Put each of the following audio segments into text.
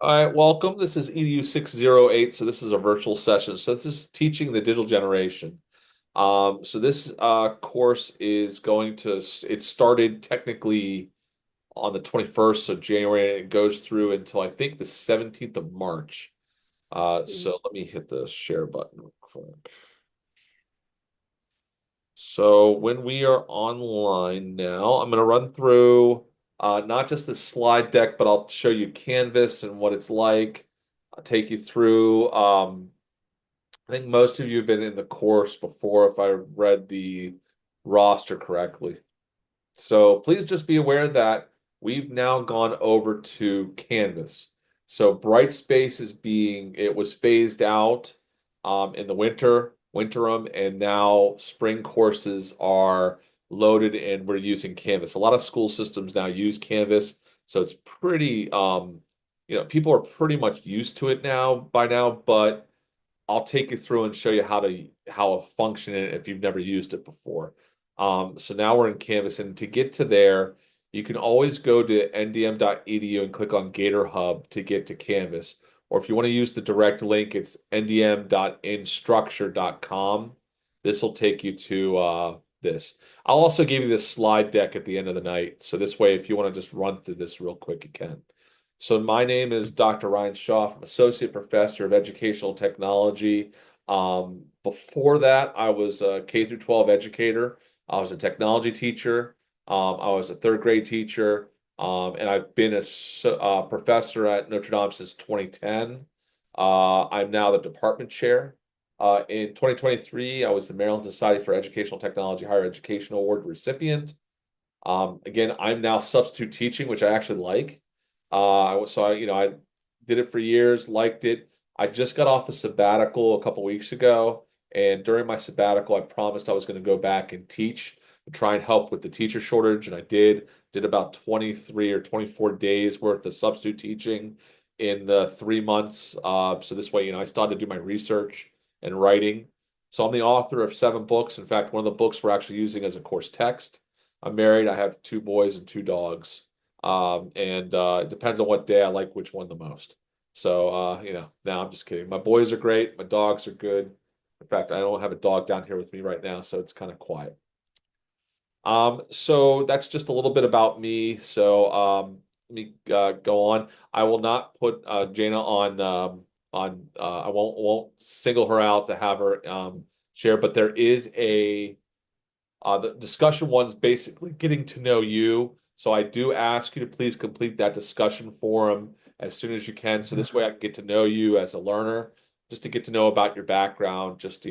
All right, welcome. This is EDU 608. So this is a virtual session. So this is teaching the digital generation. So this course is going to, it started technically on the 21st of January, and it goes through until I think the 17th of March. Mm. So let me hit the share button real quick. So when we are online now, I'm going to run through not just the slide deck, but I'll show you Canvas and what it's like. I'll take you through. I think most of you have been in the course before, if I read the roster correctly. So please just be aware that we've now gone over to Canvas. So Brightspace it was phased out in the winterim, and now spring courses are loaded and we're using Canvas. A lot of school systems now use Canvas, so it's pretty, people are pretty much used to it now by now, but I'll take you through and show you how to function it if you've never used it before. So now we're in Canvas, and to get to there, you can always go to ndm.edu and click on Gator Hub to get to Canvas. Or if you want to use the direct link, it's ndm.instructure.com. This will take you to this. I'll also give you this slide deck at the end of the night. So this way, if you want to just run through this real quick, you can. So my name is Dr. Ryan Shaw. I'm Associate Professor of Educational Technology. Before that, I was a K through 12 educator. I was a technology teacher. I was a third grade teacher. And I've been a professor at Notre Dame since 2010. I'm now the department chair. In 2023, I was the Maryland Society for Educational Technology Higher Education Award recipient. Again, I'm now substitute teaching, which I actually like. I did it for years, liked it. I just got off a sabbatical a couple weeks ago, and during my sabbatical, I promised I was going to go back and teach and try and help with the teacher shortage, and I did. Did about 23 or 24 days worth of substitute teaching in the 3 months. So this way, I started to do my research and writing. So I'm the author of 7 books. In fact, one of the books we're actually using as a course text. I'm married. I have 2 boys and 2 dogs. And it depends on what day I like which one the most. So, no, I'm just kidding. My boys are great. My dogs are good. In fact, I don't have a dog down here with me right now, so it's kind of quiet. So that's just a little bit about me. So, let me go on. I will not put Jana I won't single her out to have her share, but there is the discussion one's basically getting to know you. So I do ask you to please complete that discussion forum as soon as you can. So this way I can get to know you as a learner, just to get to know about your background, just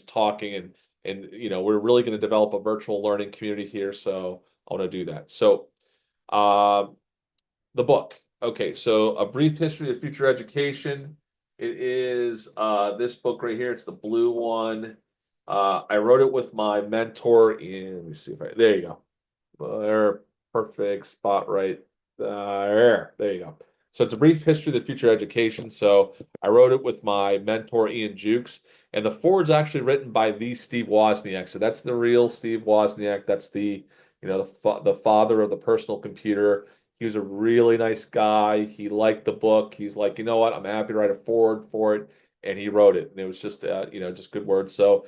talking and we're really going to develop a virtual learning community here. So I want to do that. So uh, the book. Okay, so A Brief History of Future Education. It is this book right here. It's the blue one. I wrote it with my mentor in, let me see if there you go. There, perfect spot right there. There you go. So it's A Brief History of the Future Education. So I wrote it with my mentor, Ian Jukes. And the forward's actually written by the Steve Wozniak. So that's the real Steve Wozniak. That's the father of the personal computer. He was a really nice guy. He liked the book. He's like, you know what? I'm happy to write a forward for it. And he wrote it. And it was just, just good words. So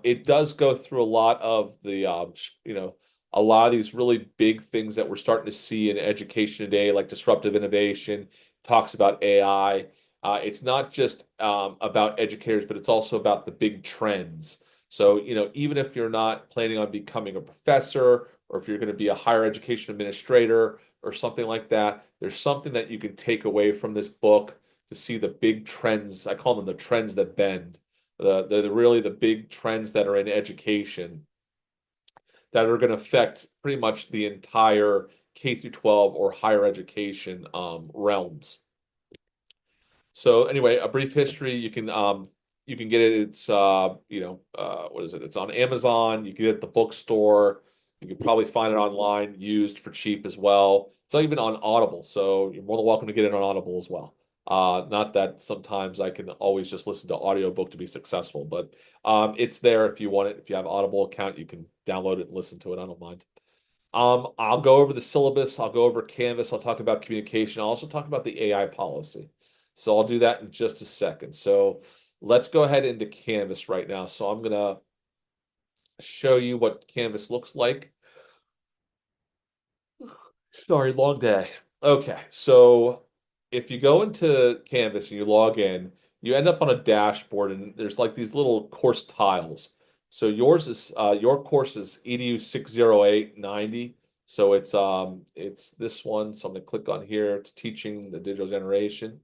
it does go through a lot of a lot of these really big things that we're starting to see in education today, like disruptive innovation, talks about AI. It's not just about educators, but it's also about the big trends. So, even if you're not planning on becoming a professor, or if you're going to be a higher education administrator or something like that, there's something that you can take away from this book to see the big trends. I call them the trends that bend, really the big trends that are in education that are going to affect pretty much the entire K through 12 or higher education realms. So anyway, A Brief History, you can get it. It's what is it? It's on Amazon. You can get it at the bookstore. You can probably find it online used for cheap as well. It's not even on Audible, so you're more than welcome to get it on Audible as well. Not that sometimes I can always just listen to audiobook to be successful, but it's there if you want it. If you have Audible account, you can download it and listen to it. I don't mind. I'll go over the syllabus. I'll go over Canvas. I'll talk about communication. I'll also talk about the AI policy. So I'll do that in just a second. So let's go ahead into Canvas right now. So I'm gonna show you what Canvas looks like. Sorry, long day. Okay, so if you go into Canvas and you log in, you end up on a dashboard, and there's like these little course tiles. So your course is EDU 60890. So it's this one. So I'm gonna click on here. It's teaching the digital generation.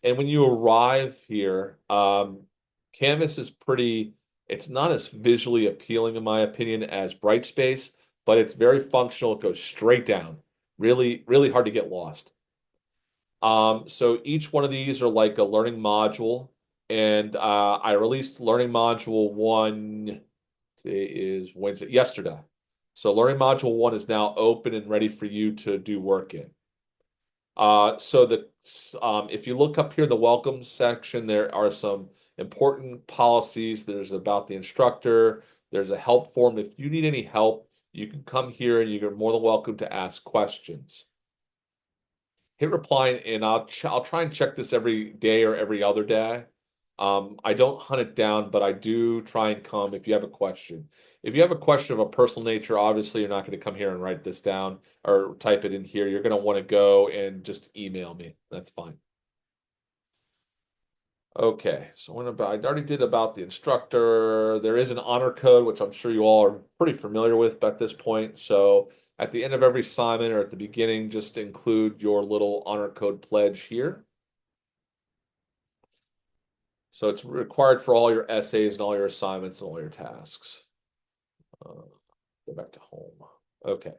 And when you arrive here, Canvas is it's not as visually appealing, in my opinion, as Brightspace, but it's very functional. It goes straight down. Really, really hard to get lost. So each one of these are like a learning module. And I released learning module one, today is Wednesday, yesterday. So learning module one is now open and ready for you to do work in. If you look up here in the welcome section, there are some important policies. There's about the instructor. There's a help form. If you need any help, you can come here and you're more than welcome to ask questions. Hit reply, and I'll try and check this every day or every other day. I don't hunt it down, but I do try and come if you have a question. If you have a question of a personal nature, obviously you're not going to come here and write this down or type it in here. You're going to want to go and just email me. That's fine. Okay, so I already did about the instructor. There is an honor code, which I'm sure you all are pretty familiar with at this point. So at the end of every assignment or at the beginning, just include your little honor code pledge here. So it's required for all your essays and all your assignments and all your tasks. Go back to home. Okay.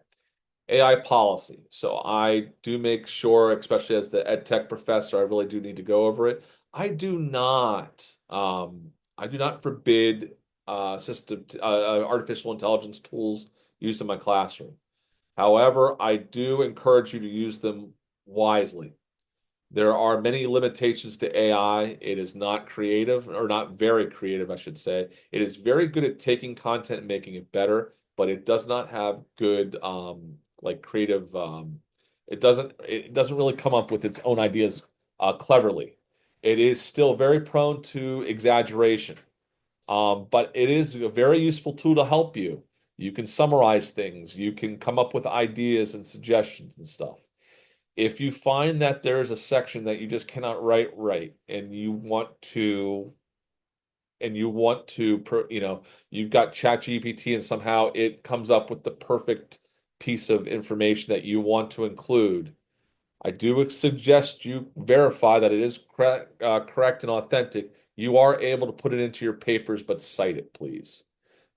AI policy. So I do make sure, especially as the ed tech professor, I really do need to go over it. I do not forbid artificial intelligence tools used in my classroom. However, I do encourage you to use them wisely. There are many limitations to AI. It is not creative, or not very creative, I should say. It is very good at taking content and making it better, but it does not have good like creative it doesn't really come up with its own ideas cleverly. It is still very prone to exaggeration. But it is a very useful tool to help you. You can summarize things, you can come up with ideas and suggestions and stuff. If you find that there is a section that you just cannot write right, and you've got ChatGPT and somehow it comes up with the perfect piece of information that you want to include, I do suggest you verify that it is correct and authentic. You are able to put it into your papers, but cite it, please.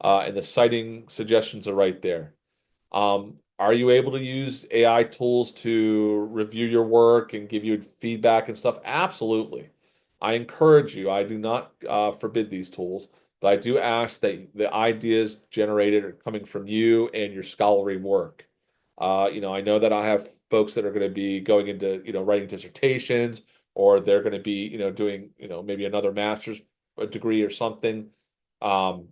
And the citing suggestions are right there. Are you able to use AI tools to review your work and give you feedback and stuff? Absolutely. I encourage you. I do not forbid these tools, but I do ask that the ideas generated are coming from you and your scholarly work. I know that I have folks that are going to be going into, writing dissertations, or they're going to be, doing, maybe another master's degree or something. Um,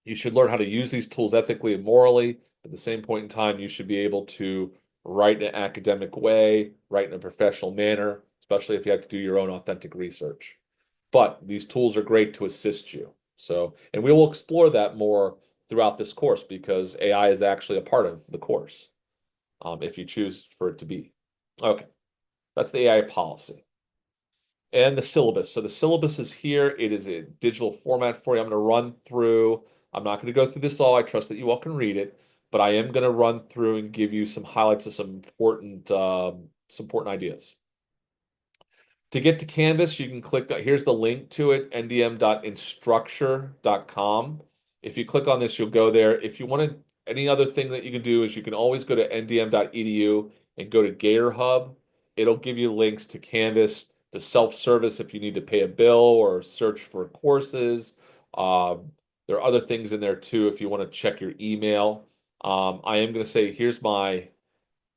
you should learn how to use these tools ethically and morally. At the same point in time, you should be able to write in an academic way, write in a professional manner, especially if you have to do your own authentic research. But these tools are great to assist you. So, and we will explore that more throughout this course because AI is actually a part of the course, if you choose for it to be. Okay, that's the AI policy. And the syllabus. So the syllabus is here. It is a digital format for you. I'm going to run through. I'm not going to go through this all. I trust that you all can read it, but I am going to run through and give you some highlights of some important ideas. To get to Canvas, you can click, here's the link to it, ndm.instructure.com. If you click on this, you'll go there. If you want any other thing that you can do is you can always go to ndm.edu and go to Gator Hub. It'll give you links to Canvas, to self-service if you need to pay a bill or search for courses. There are other things in there too if you want to check your email. I am going to say, here's my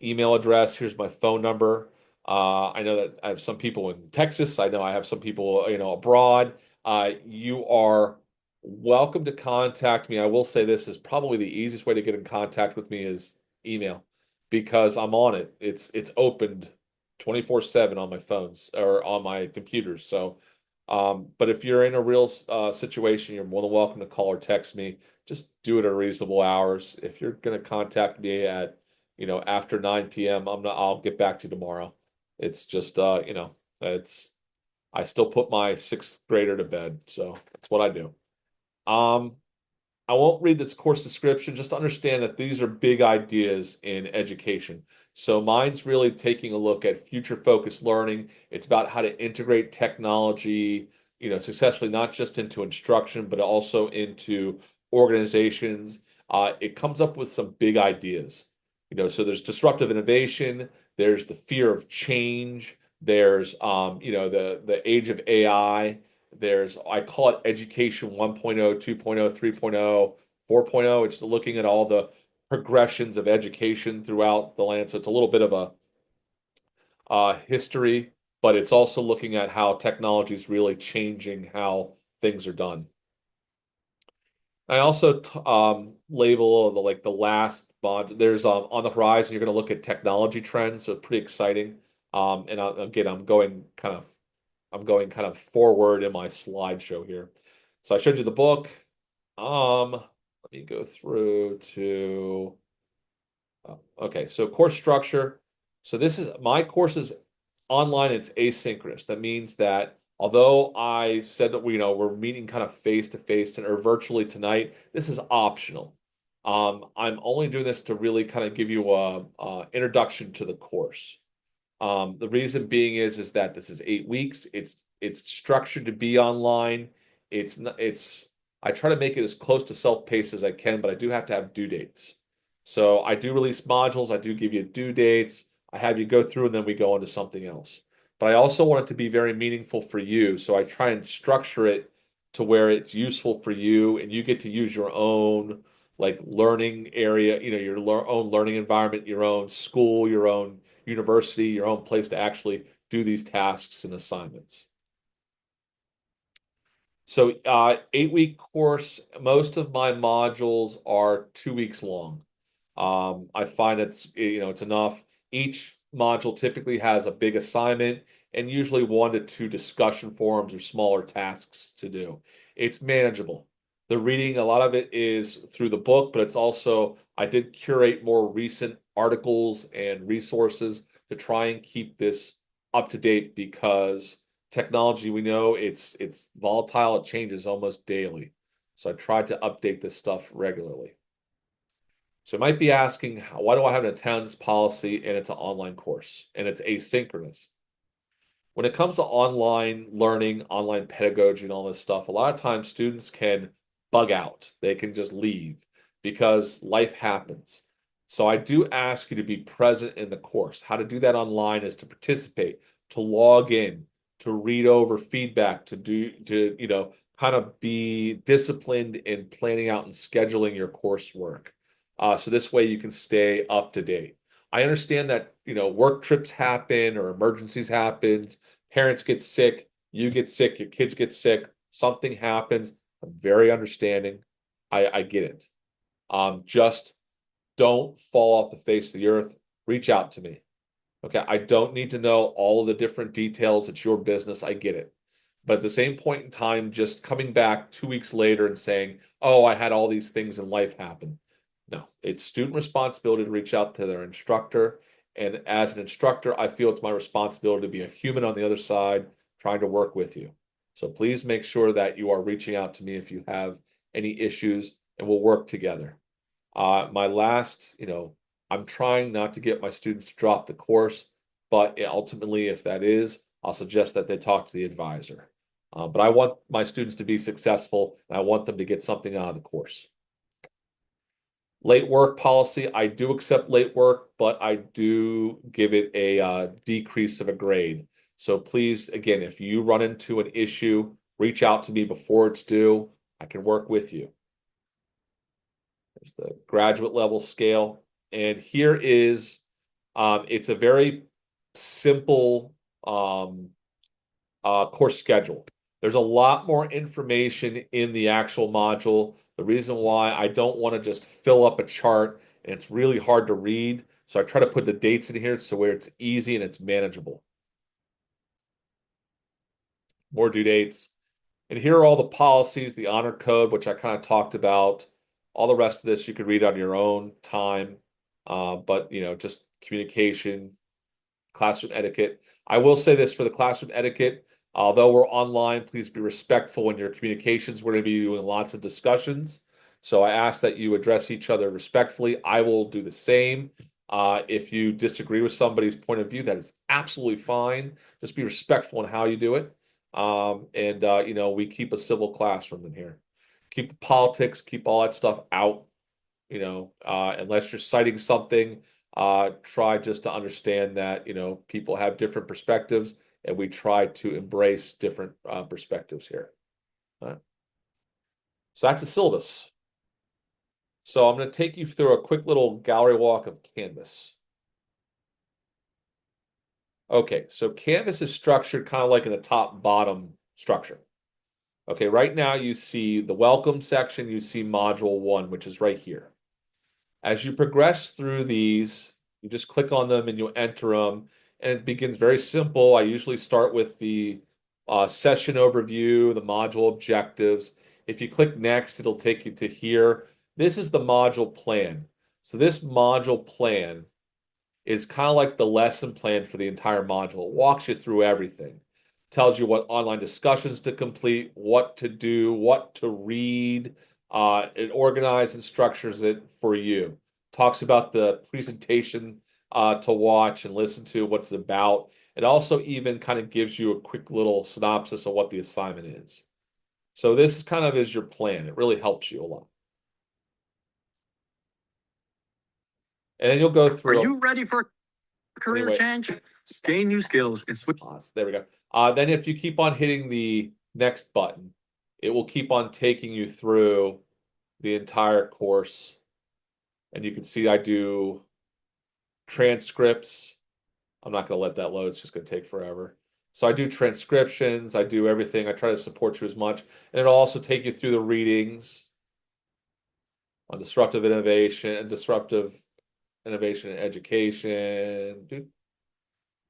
email address. Here's my phone number. I know that I have some people in Texas. I know I have some people, abroad. You are welcome to contact me. I will say this is probably the easiest way to get in contact with me is email because I'm on it. It's opened 24/7 on my phones or on my computers. So, but if you're in a real situation, you're more than welcome to call or text me. Just do it at reasonable hours. If you're going to contact me at, after 9 p.m., I'll get back to you tomorrow. It's just, it's I still put my sixth grader to bed, so that's what I do. Um, I won't read this course description, just to understand that these are big ideas in education. So mine's really taking a look at future focused learning. It's about how to integrate technology, successfully, not just into instruction, but also into organizations. It comes up with some big ideas. So there's disruptive innovation, there's the fear of change, there's the age of AI. I call it education 1.0, 2.0, 3.0, 4.0. It's looking at all the progressions of education throughout the land. So it's a little bit of a history, but it's also looking at how technology is really changing how things are done. I also label the last bond. There's on the horizon. You're going to look at technology trends, so pretty exciting. And again, I'm going kind of forward in my slideshow here. So I showed you the book. Let me go through to okay. So course structure. So this is my course is online. It's asynchronous. That means that although I said that we're meeting kind of face to face or virtually tonight, this is optional. I'm only doing this to really kind of give you a introduction to the course. The reason being is that this is 8 weeks. It's structured to be online. It's I try to make it as close to self-paced as I can, but I do have to have due dates. So I do release modules. I do give you due dates. I have you go through and then we go on to something else. But I also want it to be very meaningful for you. So I try and structure it to where it's useful for you and you get to use your own like learning area, your own learning environment, your own school, your own university, your own place to actually do these tasks and assignments. So, 8 week course, most of my modules are 2 weeks long. I find it's enough. Each module typically has a big assignment and usually 1 to 2 discussion forums or smaller tasks to do. It's manageable. The reading, a lot of it is through the book, but it's also, I did curate more recent articles and resources to try and keep this up to date because technology, we know it's volatile, it changes almost daily. So I try to update this stuff regularly. So you might be asking, why do I have an attendance policy and it's an online course and it's asynchronous? When it comes to online learning, online pedagogy, and all this stuff, a lot of times students can bug out. They can just leave because life happens. So I do ask you to be present in the course. How to do that online is to participate, to log in, to read over feedback, kind of be disciplined in planning out and scheduling your coursework. So this way you can stay up to date. I understand that, work trips happen or emergencies happen, parents get sick, you get sick, your kids get sick, something happens. I'm very understanding. I get it. Just don't fall off the face of the earth. Reach out to me. Okay. I don't need to know all of the different details. It's your business. I get it. But at the same point in time, just coming back 2 weeks later and saying, oh, I had all these things in life happen. No, it's student responsibility to reach out to their instructor. And as an instructor, I feel it's my responsibility to be a human on the other side trying to work with you. So please make sure that you are reaching out to me if you have any issues and we'll work together. My last, I'm trying not to get my students to drop the course, but ultimately, if that is, I'll suggest that they talk to the advisor. But I want my students to be successful and I want them to get something out of the course. Late work policy, I do accept late work, but I do give it a decrease of a grade. So please, again, if you run into an issue, reach out to me before it's due. I can work with you. There's the graduate level scale. And here is, it's a very simple course schedule. There's a lot more information in the actual module. The reason why I don't want to just fill up a chart and it's really hard to read. So I try to put the dates in here so where it's easy and it's manageable. More due dates. And here are all the policies, the honor code, which I kind of talked about. All the rest of this you could read on your own time. But, just communication, classroom etiquette. I will say this for the classroom etiquette, although we're online, please be respectful in your communications. We're going to be doing lots of discussions. So I ask that you address each other respectfully. I will do the same. If you disagree with somebody's point of view, that is absolutely fine. Just be respectful in how you do it. We keep a civil classroom in here. Keep the politics, keep all that stuff out. Unless you're citing something, try just to understand that, people have different perspectives and we try to embrace different perspectives here. All right. So that's the syllabus. So I'm going to take you through a quick little gallery walk of Canvas. Okay, so Canvas is structured kind of like in a top-bottom structure. Okay, right now you see the welcome section, you see module 1, which is right here. As you progress through these, you just click on them and you enter them, and it begins very simple. I usually start with the session overview, the module objectives. If you click next, it'll take you to here. This is the module plan. So this module plan is kind of like the lesson plan for the entire module. It walks you through everything. Tells you what online discussions to complete, what to do, what to read. It organizes and structures it for you. Talks about the presentation to watch and listen to, what it's about. It also even kind of gives you a quick little synopsis of what the assignment is. So this kind of is your plan. It really helps you a lot. And then you'll go through. Are you ready for career change? Gain new skills and switch. Pause. There we go. Then if you keep on hitting the next button, it will keep on taking you through the entire course. And you can see I do transcripts. I'm not going to let that load. It's just going to take forever. So I do transcriptions. I do everything. I try to support you as much. And it'll also take you through the readings on disruptive innovation and education. Dude,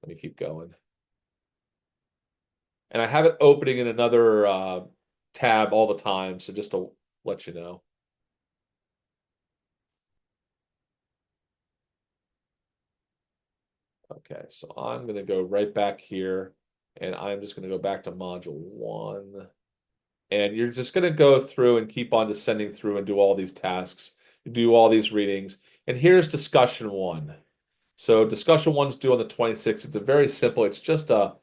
let me keep going. And I have it opening in another tab all the time, so just to let you know. Okay, so I'm going to go right back here, and I'm just going to go back to module 1. And you're just going to go through and keep on descending through and do all these tasks, do all these readings. And here's discussion 1. So discussion 1's due on the 26th. It's a very simple, it's just a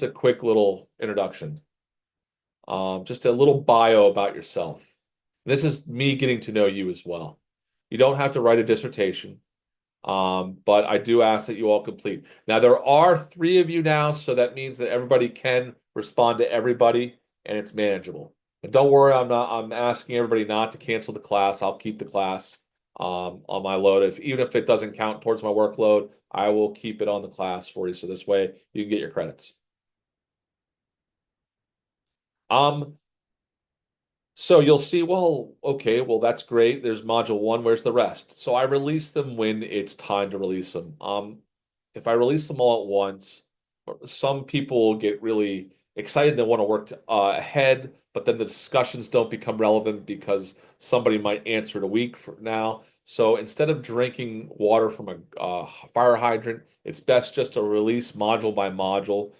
quick little introduction. Just a little bio about yourself. This is me getting to know you as well. You don't have to write a dissertation, but I do ask that you all complete. Now, there are 3 of you now, so that means that everybody can respond to everybody, and it's manageable. But don't worry, I'm asking everybody not to cancel the class. I'll keep the class on my load. Even if it doesn't count towards my workload, I will keep it on the class for you, so this way you can get your credits. So you'll see, well, okay, well, that's great. There's module 1. Where's the rest? So I release them when it's time to release them. If I release them all at once, some people get really excited. They want to work ahead, but then the discussions don't become relevant because somebody might answer it a week from now. So instead of drinking water from a fire hydrant, it's best just to release module by module.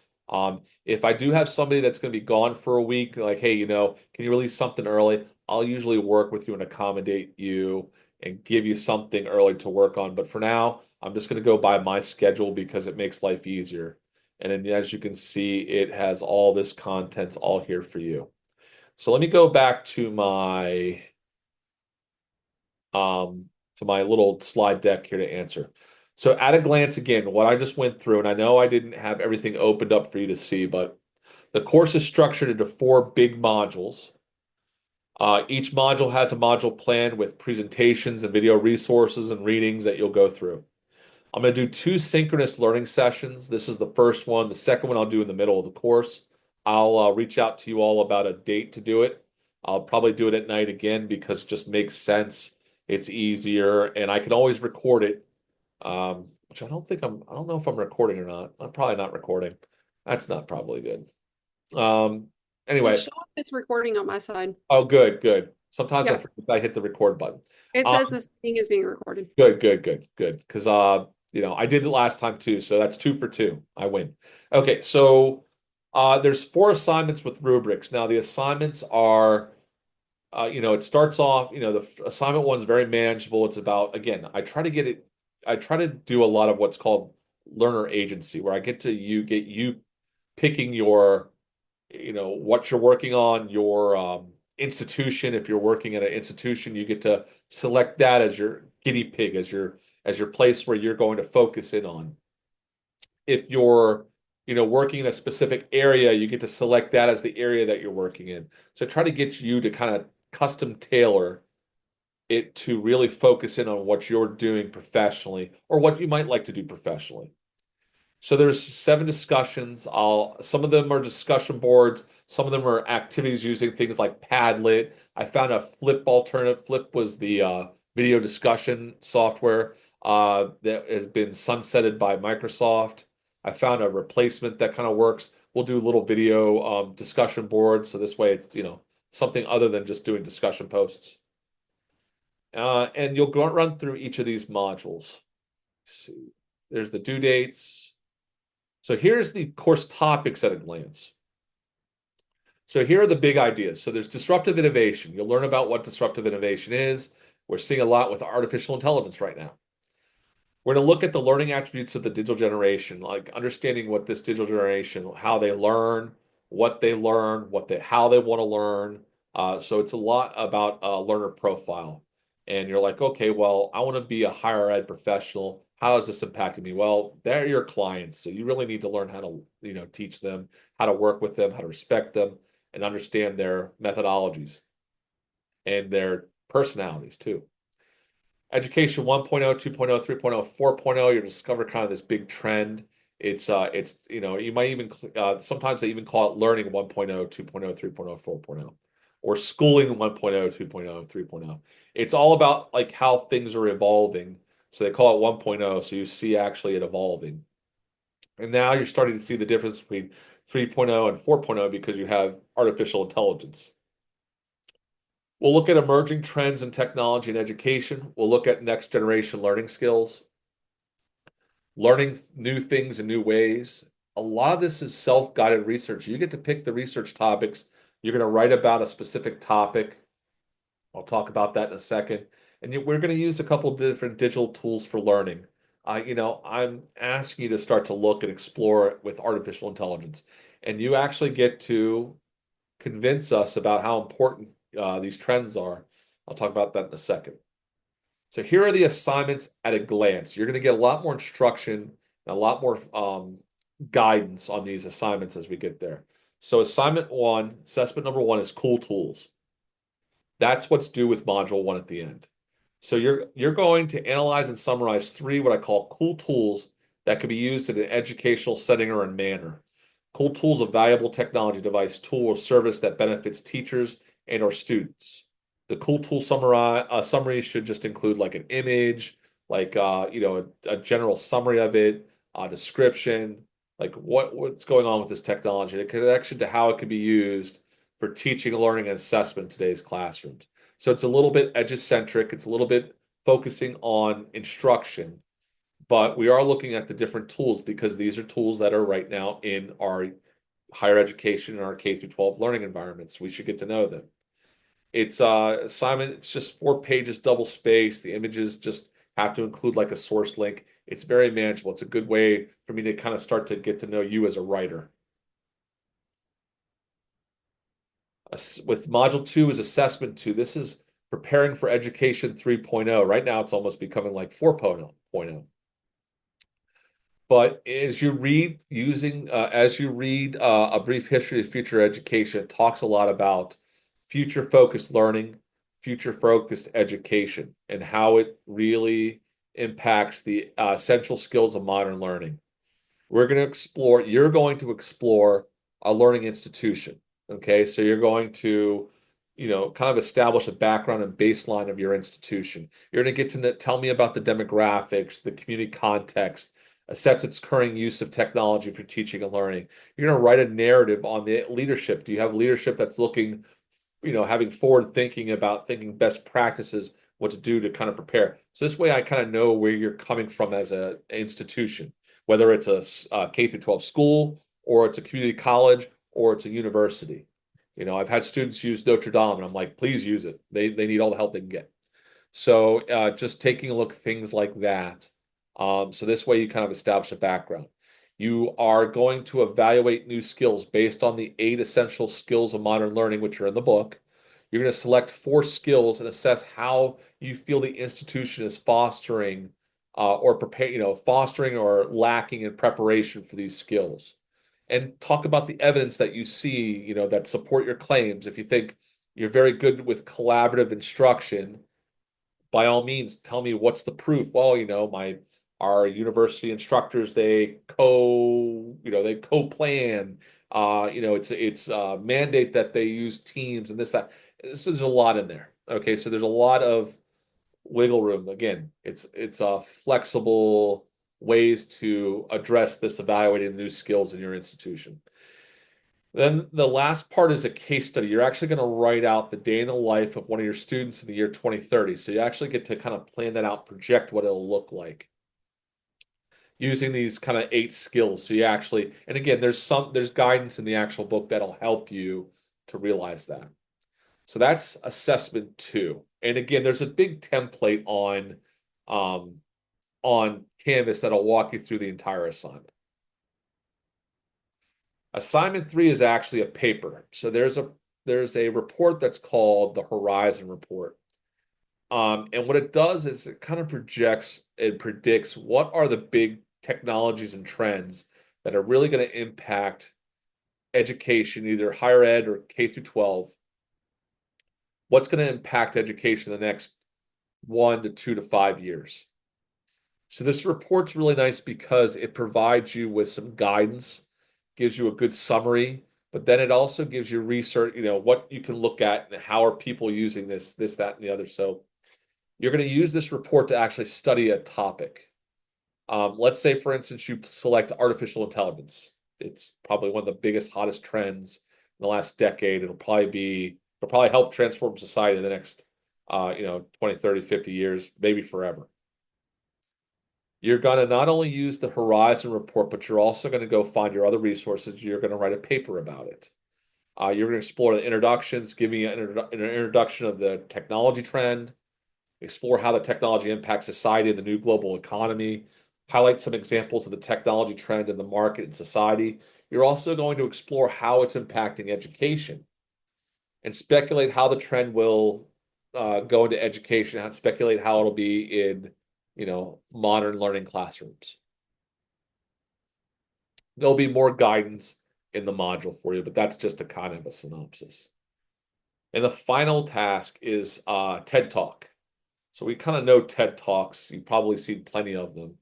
If I do have somebody that's going to be gone for a week, like, hey, can you release something early? I'll usually work with you and accommodate you and give you something early to work on. But for now, I'm just going to go by my schedule because it makes life easier. And then as you can see, it has all this content all here for you. So let me go back to my little slide deck here to answer. So at a glance, again, what I just went through, and I know I didn't have everything opened up for you to see, but the course is structured into 4 big modules. Each module has a module plan with presentations and video resources and readings that you'll go through. I'm going to do 2 synchronous learning sessions. This is the first one. The second one I'll do in the middle of the course. I'll reach out to you all about a date to do it. I'll probably do it at night again because it just makes sense. It's easier, and I can always record it. Which I don't know if I'm recording or not. I'm probably not recording. That's not probably good. Um, It anyway, shows it's recording on my side. oh, good, good. Sometimes I Yeah, forget I hit the record button. it Um, says this thing is being recorded. good, good, good, good. Because I did it last time too, so that's 2 for 2. I win. Okay, so there's 4 assignments with rubrics. Now the assignments are, it starts off, the assignment one's very manageable. It's about, again, I try to do a lot of what's called learner agency, where I get you picking what you're working on, your institution. If you're working at an institution, you get to select that as your guinea pig, as your place where you're going to focus in on. If you're, working in a specific area, you get to select that as the area that you're working in. So try to get you to kind of custom tailor it to really focus in on what you're doing professionally or what you might like to do professionally. So there's 7 discussions. Some of them are discussion boards. Some of them are activities using things like Padlet. I found a Flip alternative. Flip was the video discussion software that has been sunsetted by Microsoft. I found a replacement that kind of works. We'll do little video discussion boards, so this way it's something other than just doing discussion posts. And you'll run through each of these modules. Let's see, there's the due dates. So here's the course topics at a glance. So here are the big ideas. So there's disruptive innovation. You'll learn about what disruptive innovation is. We're seeing a lot with artificial intelligence right now. We're going to look at the learning attributes of the digital generation, like understanding what this digital generation, how they learn, what they learn, how they want to learn. So it's a lot about a learner profile. And you're like, okay, well, I want to be a higher ed professional. How is this impacting me? Well, they're your clients, so you really need to learn how to, teach them, how to work with them, how to respect them, and understand their methodologies and their personalities too. Education 1.0, 2.0, 3.0, 4.0, you'll discover kind of this big trend. It's you might even sometimes they even call it learning 1.0, 2.0, 3.0, 4.0, or schooling 1.0, 2.0, 3.0. It's all about like how things are evolving. So they call it 1.0, so you see actually it evolving. And now you're starting to see the difference between 3.0 and 4.0 because you have artificial intelligence. We'll look at emerging trends in technology and education. We'll look at next generation learning skills, learning new things in new ways. A lot of this is self-guided research. You get to pick the research topics. You're going to write about a specific topic. I'll talk about that in a second. And we're going to use a couple different digital tools for learning. I'm asking you to start to look and explore it with artificial intelligence. And you actually get to convince us about how important these trends are. I'll talk about that in a second. So here are the assignments at a glance. You're going to get a lot more instruction and a lot more guidance on these assignments as we get there. So assessment number 1 is cool tools. That's what's due with module 1 at the end. So you're going to analyze and summarize 3 what I call cool tools that can be used in an educational setting or in manner. Cool tools, a valuable technology device, tool, or service that benefits teachers and or students. The cool tool summary should just include like an image, like a general summary of it, a description, like what's going on with this technology, a connection to how it can be used for teaching, learning, and assessment in today's classrooms. So it's a little bit edge-centric. It's a little bit focusing on instruction, but we are looking at the different tools because these are tools that are right now in our higher education and our K through 12 learning environments. We should get to know them. It's assignment, it's just 4 pages, double space. The images just have to include like a source link. It's very manageable. It's a good way for me to kind of start to get to know you as a writer. With module 2 is assessment 2. This is preparing for education 3.0. Right now, it's almost becoming like 4.0. But as you read a brief history of future education, it talks a lot about future-focused learning, future-focused education, and how it really impacts the essential skills of modern learning. You're going to explore a learning institution. Okay, so you're going to, kind of establish a background and baseline of your institution. You're going to get to tell me about the demographics, the community context, assess its current use of technology for teaching and learning. You're going to write a narrative on the leadership. Do you have leadership that's looking, having forward thinking about thinking best practices, what to do to kind of prepare? So this way I kind of know where you're coming from as an institution, whether it's a K through 12 school or it's a community college or it's a university. I've had students use Notre Dame, and I'm like, please use it. They need all the help they can get. So just taking a look at things like that. So this way you kind of establish a background. You are going to evaluate new skills based on the 8 essential skills of modern learning, which are in the book. You're going to select 4 skills and assess how you feel the institution is fostering fostering or lacking in preparation for these skills. And talk about the evidence that you see, that support your claims. If you think you're very good with collaborative instruction, by all means, tell me what's the proof. Well, our university instructors, they co-plan. It's a mandate that they use teams and this, that. So there's a lot in there. Okay, so there's a lot of wiggle room. Again, it's a flexible ways to address this, evaluating the new skills in your institution. Then the last part is a case study. You're actually going to write out the day in the life of one of your students in the year 2030. So you actually get to kind of plan that out, project what it'll look like using these kind of 8 skills. So you actually, and again, there's guidance in the actual book that'll help you to realize that. So that's assessment 2. And again, there's a big template on Canvas that'll walk you through the entire assignment. Assignment 3 is actually a paper. So there's a report that's called the Horizon Report. And what it does is it kind of projects and predicts what are the big technologies and trends that are really going to impact education, either higher ed or K through 12. What's going to impact education in the next 1 to 2 to 5 years. So this report's really nice because it provides you with some guidance, gives you a good summary, but then it also gives you research, what you can look at and how are people using this, that, and the other. So you're going to use this report to actually study a topic. Let's say, for instance, you select artificial intelligence. It's probably one of the biggest, hottest trends in the last decade. It'll probably help transform society in the next, 20, 30, 50 years, maybe forever. You're going to not only use the Horizon Report, but you're also going to go find your other resources. You're going to write a paper about it. You're going to explore the introductions, giving you an introduction of the technology trend, explore how the technology impacts society and the new global economy, highlight some examples of the technology trend in the market and society. You're also going to explore how it's impacting education and speculate how the trend will go into education, and speculate how it'll be in modern learning classrooms. There'll be more guidance in the module for you, but that's just a kind of a synopsis. And the final task is TED Talk. So we kind of know TED Talks. You've probably seen plenty of them.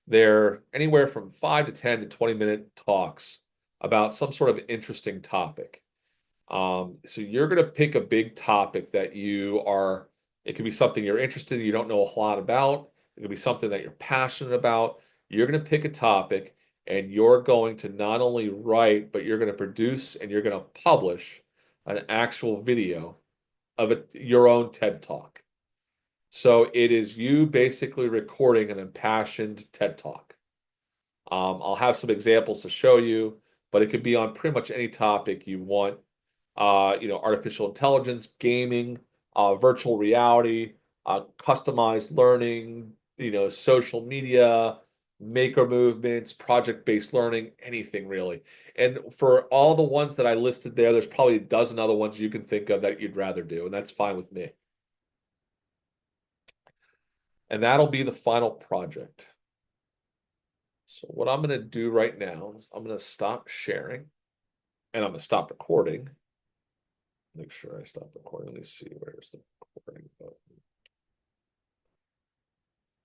They're anywhere from 5 to 10 to 20-minute talks about some sort of interesting topic. So you're going to pick a big topic that it could be something you're interested in, you don't know a lot about. It could be something that you're passionate about. You're going to pick a topic and you're going to not only write, but you're going to produce and you're going to publish an actual video of your own TED Talk. So it is you basically recording an impassioned TED Talk. I'll have some examples to show you, but it could be on pretty much any topic you want. Artificial intelligence, gaming, virtual reality, customized learning, social media, maker movements, project-based learning, anything really. And for all the ones that I listed there's probably a dozen other ones you can think of that you'd rather do, and that's fine with me. And that'll be the final project. So what I'm going to do right now is I'm going to stop sharing and I'm going to stop recording. Make sure I stop recording. Let me see, where's the recording button?